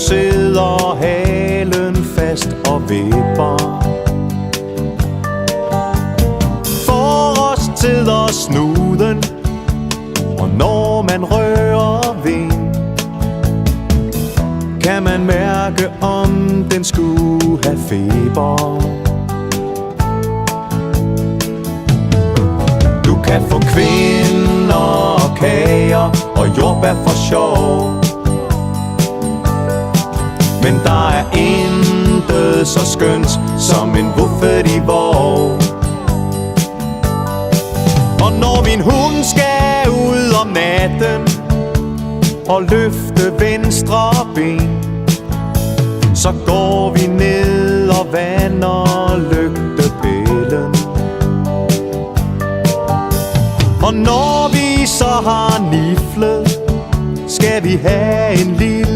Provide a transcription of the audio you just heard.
sidder halen fast og vipper. Forårstid og snuden, og når man rører ved, kan man mærke, om den skulle have feber. Du kan få kvinder og kager og jordbær for sjov, men der er intet så skønt som en buffet i vår. Og når min hund skal ud om natten og løfte venstre ben, så går vi ned og vander lygtepælen. Og når vi så har niflet, skal vi have en lille